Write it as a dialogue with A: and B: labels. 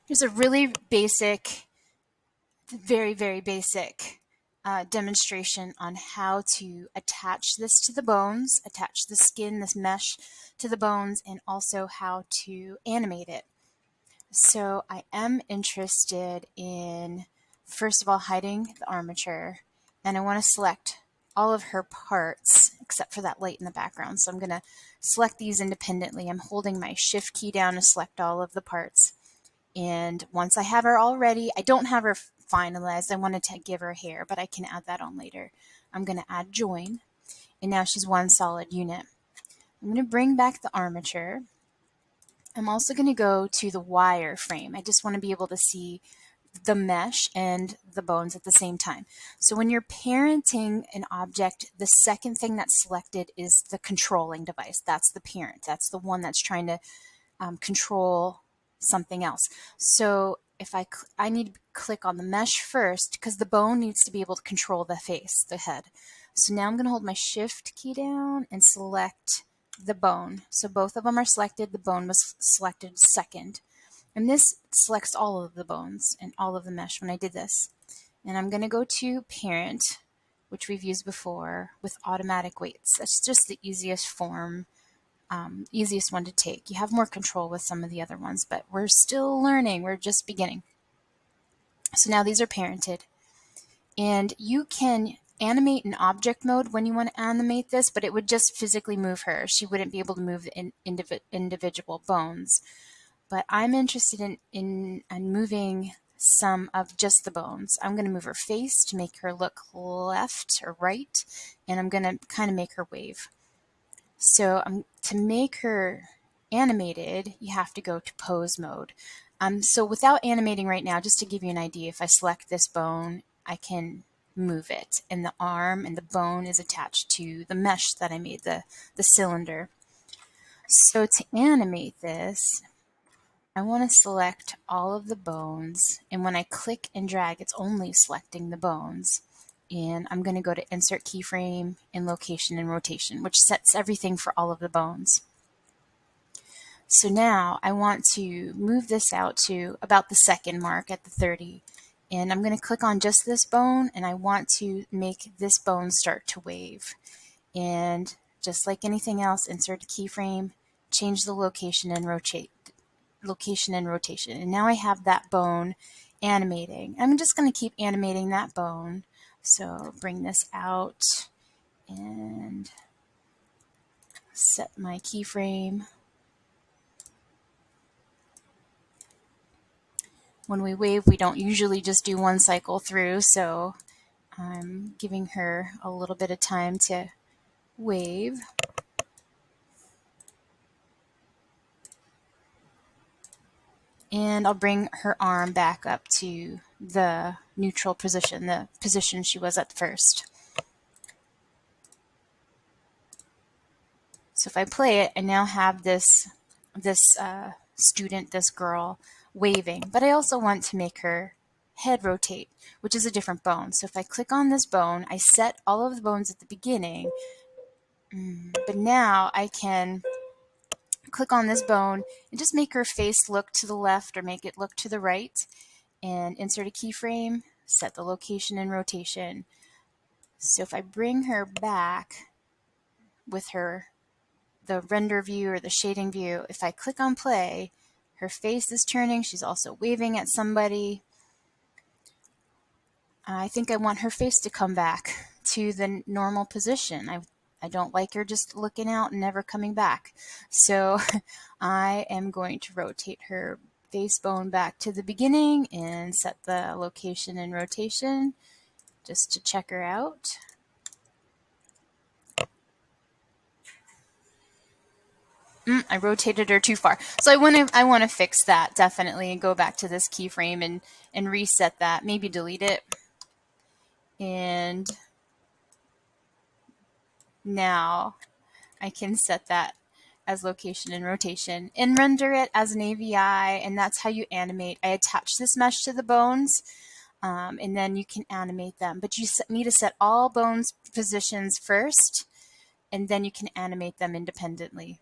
A: Here's a really basic, very, very basic demonstration on how to attach this to the bones, attach the skin, this mesh to the bones, and also how to animate it. So I am interested in, first of all, hiding the armature, and I want to select all of her parts except for that light in the background. So I'm going to select these independently. I'm holding my shift key down to select all of the parts. And once I have her all ready, I don't have her finalized. I wanted to give her hair, but I can add that on later. I'm going to add join, and now she's one solid unit. I'm going to bring back the armature. I'm also going to go to the wire frame. I just want to be able to see the mesh and the bones at the same time. So when you're parenting an object, the second thing that's selected is the controlling device. That's the parent. That's the one that's trying to control something else. So if I need to click on the mesh first because the bone needs to be able to control the face, the head. So now I'm going to hold my shift key down and select the bone. So both of them are selected. The bone was selected second. And this selects all of the bones and all of the mesh when I did this. And I'm going to go to parent, which we've used before, with automatic weights. That's just the easiest form, easiest one to take. You have more control with some of the other ones, but we're still learning. We're just beginning. So now these are parented. And you can animate in object mode when you want to animate this, but it would just physically move her. She wouldn't be able to move the individual bones. But I'm interested in moving some of just the bones. I'm going to move her face to make her look left or right, and I'm going to kind of make her wave. So to make her animated, you have to go to pose mode. So without animating right now, just to give you an idea, if I select this bone, I can move it, and the arm and the bone is attached to the mesh that I made, the cylinder. So to animate this, I want to select all of the bones, and when I click and drag, it's only selecting the bones. And I'm going to go to Insert Keyframe and Location and Rotation, which sets everything for all of the bones. So now I want to move this out to about the second mark at the 30. And I'm going to click on just this bone, and I want to make this bone start to wave. And just like anything else, insert a keyframe, change the location and rotation. And now I have that bone animating. I'm just going to keep animating that bone. So bring this out and set my keyframe. When we wave, we don't usually just do one cycle through, so I'm giving her a little bit of time to wave. And I'll bring her arm back up to the neutral position, the position she was at first. So if I play it, I now have this student, this girl, waving. But I also want to make her head rotate, which is a different bone. So if I click on this bone, I set all of the bones at the beginning. But now I can click on this bone and just make her face look to the left or make it look to the right, and insert a keyframe, set the location and rotation. So if I bring her back with the render view or the shading view, if I click on play, her face is turning. She's also waving at somebody. I think I want her face to come back to the normal position. I don't like her just looking out and never coming back. So I am going to rotate her face bone back to the beginning and set the location and rotation just to check her out. I rotated her too far. So I want to fix that definitely and go back to this keyframe and reset that. Maybe delete it. And now I can set that as location and rotation and render it as an AVI, and that's how you animate. I attach this mesh to the bones, and then you can animate them. But you need to set all bones positions first, and then you can animate them independently.